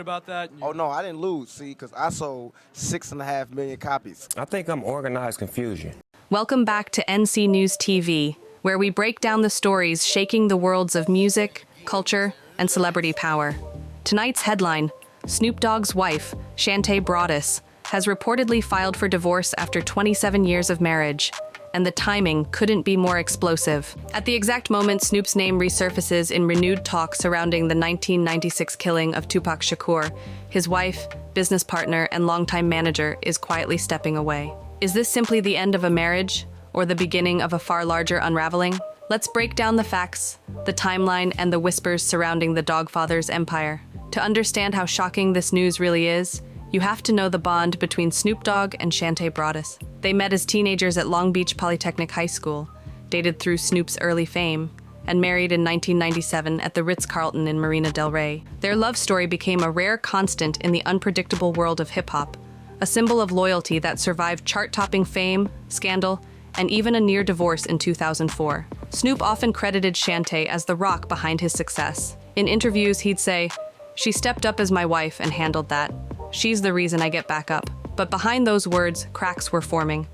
about that? Oh, no, I didn't lose, see, because I sold 6.5 million copies. I think I'm organized confusion. Welcome back to NC News TV, where we break down the stories shaking the worlds of music, culture, and celebrity power. Tonight's headline: Snoop Dogg's wife, Shantae Broadus, has reportedly filed for divorce after 27 years of marriage, and the timing couldn't be more explosive. At the exact moment Snoop's name resurfaces in renewed talk surrounding the 1996 killing of Tupac Shakur, his wife, business partner, and longtime manager is quietly stepping away. Is this simply the end of a marriage, or the beginning of a far larger unraveling? Let's break down the facts, the timeline, and the whispers surrounding the Dogfather's empire. To understand how shocking this news really is, you have to know the bond between Snoop Dogg and Shantae Broadus. They met as teenagers at Long Beach Polytechnic High School, dated through Snoop's early fame, and married in 1997 at the Ritz-Carlton in Marina del Rey. Their love story became a rare constant in the unpredictable world of hip-hop, a symbol of loyalty that survived chart-topping fame, scandal, and even a near divorce in 2004. Snoop often credited Shantae as the rock behind his success. In interviews, he'd say, "She stepped up as my wife and handled that. She's the reason I get back up." But behind those words, cracks were forming.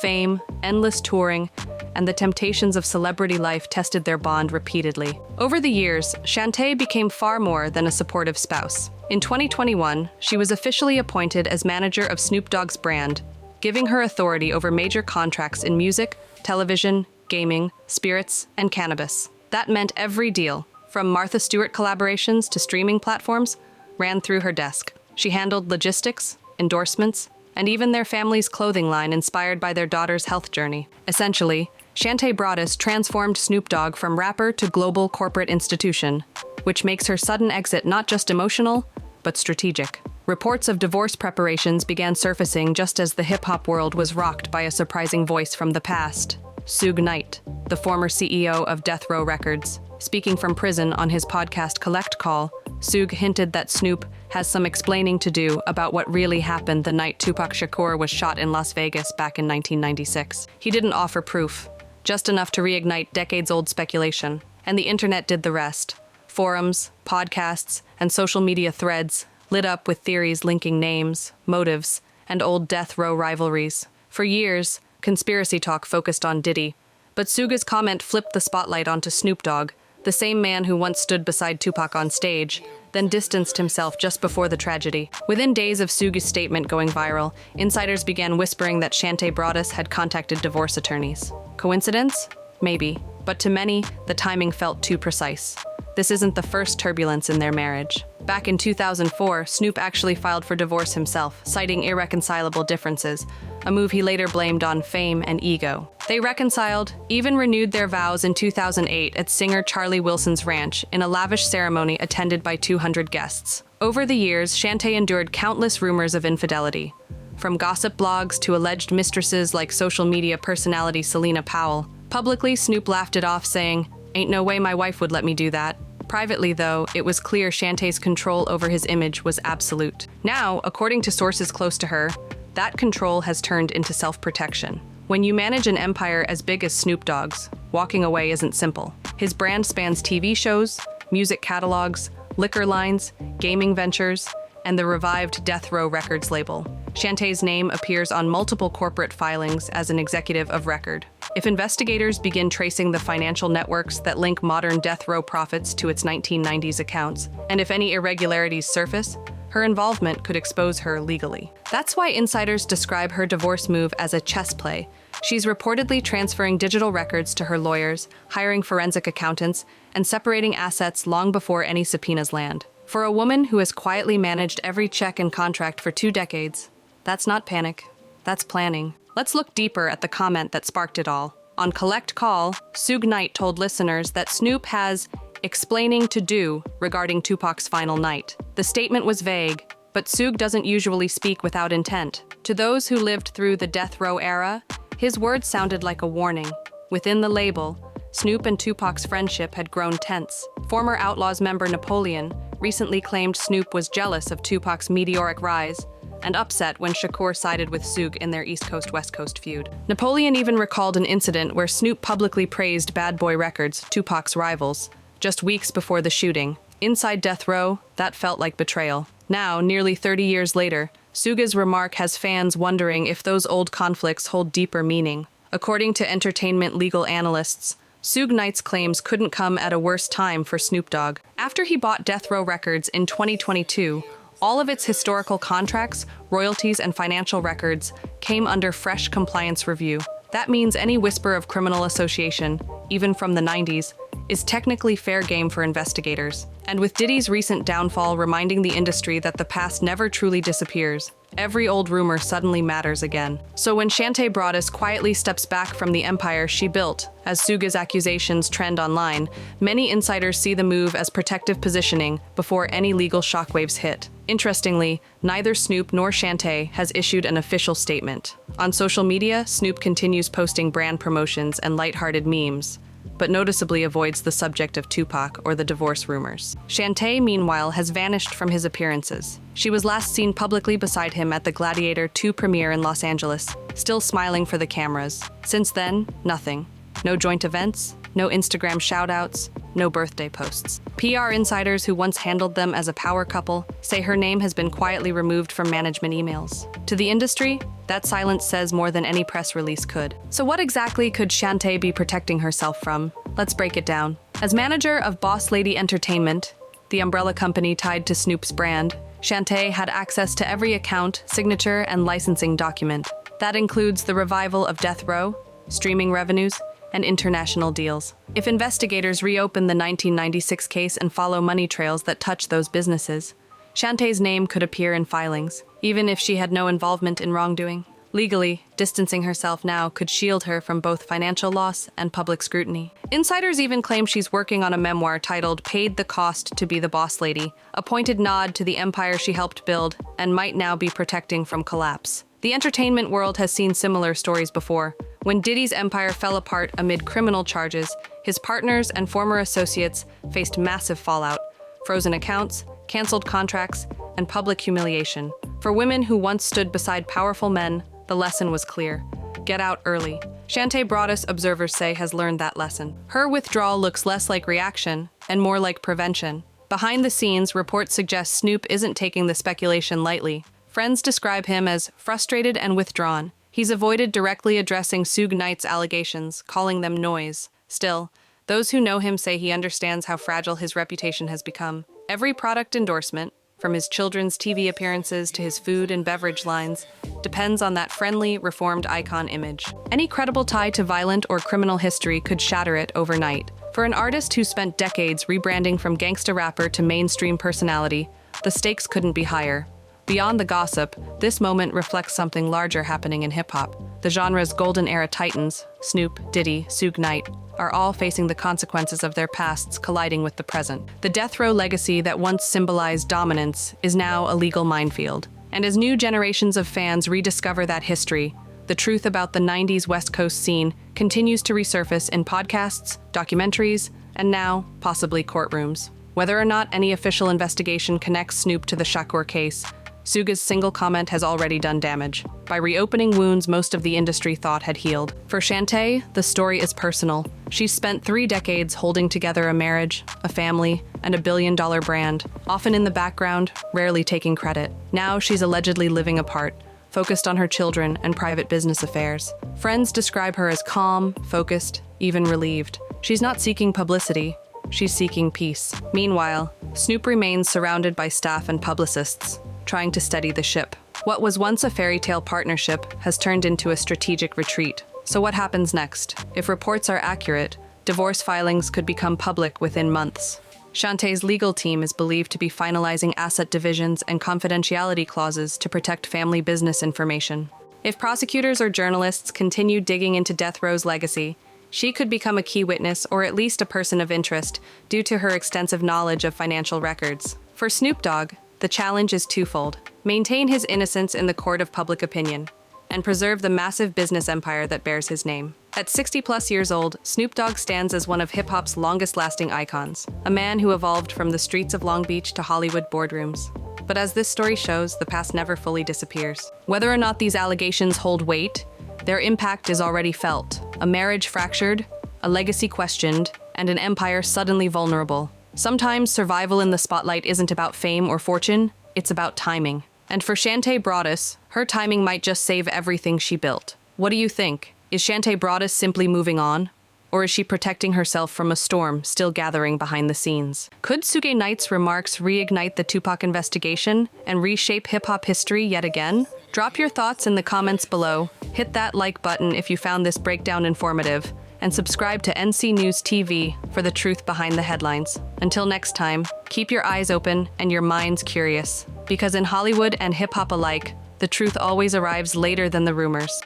Fame, endless touring, and the temptations of celebrity life tested their bond repeatedly. Over the years, Shantae became far more than a supportive spouse. In 2021, she was officially appointed as manager of Snoop Dogg's brand, giving her authority over major contracts in music, television, gaming, spirits, and cannabis. That meant every deal, from Martha Stewart collaborations to streaming platforms, ran through her desk. She handled logistics, endorsements, and even their family's clothing line inspired by their daughter's health journey. Essentially, Shantae Broadus transformed Snoop Dogg from rapper to global corporate institution, which makes her sudden exit not just emotional, but strategic. Reports of divorce preparations began surfacing just as the hip-hop world was rocked by a surprising voice from the past: Suge Knight, the former CEO of Death Row Records. Speaking from prison on his podcast Collect Call, Suge hinted that Snoop has some explaining to do about what really happened the night Tupac Shakur was shot in Las Vegas back in 1996. He didn't offer proof, just enough to reignite decades-old speculation. And the internet did the rest. Forums, podcasts, and social media threads lit up with theories linking names, motives, and old death row rivalries. For years, conspiracy talk focused on Diddy, but Suge's comment flipped the spotlight onto Snoop Dogg, the same man who once stood beside Tupac on stage, then distanced himself just before the tragedy. Within days of Suge's statement going viral, insiders began whispering that Shantae Broadus had contacted divorce attorneys. Coincidence? Maybe. But to many, the timing felt too precise. This isn't the first turbulence in their marriage. Back in 2004, Snoop actually filed for divorce himself, citing irreconcilable differences, a move he later blamed on fame and ego. They reconciled, even renewed their vows in 2008 at singer Charlie Wilson's ranch in a lavish ceremony attended by 200 guests. Over the years, Shantae endured countless rumors of infidelity, from gossip blogs to alleged mistresses like social media personality Selena Powell. Publicly, Snoop laughed it off, saying, "Ain't no way my wife would let me do that." Privately, though, it was clear Shantae's control over his image was absolute. Now, according to sources close to her, that control has turned into self-protection. When you manage an empire as big as Snoop Dogg's, walking away isn't simple. His brand spans TV shows, music catalogs, liquor lines, gaming ventures, and the revived Death Row Records label. Shantae's name appears on multiple corporate filings as an executive of record. If investigators begin tracing the financial networks that link modern Death Row profits to its 1990s accounts, and if any irregularities surface, her involvement could expose her legally. That's why insiders describe her divorce move as a chess play. She's reportedly transferring digital records to her lawyers, hiring forensic accountants, and separating assets long before any subpoenas land. For a woman who has quietly managed every check and contract for 2 decades, that's not panic, that's planning. Let's look deeper at the comment that sparked it all. On Collect Call, Suge Knight told listeners that Snoop has explaining to do regarding Tupac's final night. The statement was vague, but Suge doesn't usually speak without intent. To those who lived through the death row era, his words sounded like a warning. Within the label, Snoop and Tupac's friendship had grown tense. Former Outlaws member Napoleon recently claimed Snoop was jealous of Tupac's meteoric rise and upset when Shakur sided with Suge in their East Coast-West Coast feud. Napoleon even recalled an incident where Snoop publicly praised Bad Boy Records, Tupac's rivals, just weeks before the shooting. Inside Death Row, that felt like betrayal. Now, nearly 30 years later, Suge's remark has fans wondering if those old conflicts hold deeper meaning. According to entertainment legal analysts, Suge Knight's claims couldn't come at a worse time for Snoop Dogg. After he bought Death Row Records in 2022, all of its historical contracts, royalties, and financial records came under fresh compliance review. That means any whisper of criminal association, even from the 90s, is technically fair game for investigators. And with Diddy's recent downfall reminding the industry that the past never truly disappears, every old rumor suddenly matters again. So when Shantae Broadus quietly steps back from the empire she built, as Suge's accusations trend online, many insiders see the move as protective positioning before any legal shockwaves hit. Interestingly, neither Snoop nor Shantae has issued an official statement. On social media, Snoop continues posting brand promotions and lighthearted memes, but noticeably avoids the subject of Tupac or the divorce rumors. Shantae, meanwhile, has vanished from his appearances. She was last seen publicly beside him at the Gladiator 2 premiere in Los Angeles, still smiling for the cameras. Since then, nothing. No joint events, no Instagram shoutouts, no birthday posts. PR insiders who once handled them as a power couple say her name has been quietly removed from management emails. To the industry, that silence says more than any press release could. So what exactly could Shantae be protecting herself from? Let's break it down. As manager of Boss Lady Entertainment, the umbrella company tied to Snoop's brand, Shantae had access to every account, signature, and licensing document. That includes the revival of Death Row, streaming revenues, and international deals. If investigators reopen the 1996 case and follow money trails that touch those businesses, Shantae's name could appear in filings, even if she had no involvement in wrongdoing. Legally, distancing herself now could shield her from both financial loss and public scrutiny. Insiders even claim she's working on a memoir titled Paid the Cost to Be the Boss Lady, a pointed nod to the empire she helped build and might now be protecting from collapse. The entertainment world has seen similar stories before. When Diddy's empire fell apart amid criminal charges, his partners and former associates faced massive fallout, frozen accounts, canceled contracts, and public humiliation. For women who once stood beside powerful men, the lesson was clear. Get out early. Shantae Broadus, observers say, has learned that lesson. Her withdrawal looks less like reaction and more like prevention. Behind the scenes, reports suggest Snoop isn't taking the speculation lightly. Friends describe him as frustrated and withdrawn. He's avoided directly addressing Suge Knight's allegations, calling them noise. Still, those who know him say he understands how fragile his reputation has become. Every product endorsement, from his children's TV appearances to his food and beverage lines, depends on that friendly, reformed icon image. Any credible tie to violent or criminal history could shatter it overnight. For an artist who spent decades rebranding from gangsta rapper to mainstream personality, the stakes couldn't be higher. Beyond the gossip, this moment reflects something larger happening in hip-hop. The genre's golden era titans, Snoop, Diddy, Suge Knight, are all facing the consequences of their pasts colliding with the present. The Death Row legacy that once symbolized dominance is now a legal minefield. And as new generations of fans rediscover that history, the truth about the 90s West Coast scene continues to resurface in podcasts, documentaries, and now, possibly courtrooms. Whether or not any official investigation connects Snoop to the Shakur case, Suge's single comment has already done damage. By reopening wounds most of the industry thought had healed. For Shantae, the story is personal. She's spent 3 decades holding together a marriage, a family, and a billion-dollar brand, often in the background, rarely taking credit. Now she's allegedly living apart, focused on her children and private business affairs. Friends describe her as calm, focused, even relieved. She's not seeking publicity. She's seeking peace. Meanwhile, Snoop remains surrounded by staff and publicists, trying to steady the ship. What was once a fairy tale partnership has turned into a strategic retreat. So what happens next? If reports are accurate, divorce filings could become public within months. Shantae's legal team is believed to be finalizing asset divisions and confidentiality clauses to protect family business information. If prosecutors or journalists continue digging into Death Row's legacy, she could become a key witness or at least a person of interest due to her extensive knowledge of financial records. For Snoop Dogg, the challenge is twofold: maintain his innocence in the court of public opinion, and preserve the massive business empire that bears his name. At 60-plus years old, Snoop Dogg stands as one of hip-hop's longest-lasting icons, a man who evolved from the streets of Long Beach to Hollywood boardrooms. But as this story shows, the past never fully disappears. Whether or not these allegations hold weight, their impact is already felt. A marriage fractured, a legacy questioned, and an empire suddenly vulnerable. Sometimes survival in the spotlight isn't about fame or fortune, it's about timing. And for Shantae Broadus, her timing might just save everything she built. What do you think? Is Shantae Broadus simply moving on? Or is she protecting herself from a storm still gathering behind the scenes? Could Suge Knight's remarks reignite the Tupac investigation and reshape hip-hop history yet again? Drop your thoughts in the comments below, hit that like button if you found this breakdown informative, and subscribe to NC News TV for the truth behind the headlines. Until next time, keep your eyes open and your minds curious, because in Hollywood and hip-hop alike, the truth always arrives later than the rumors.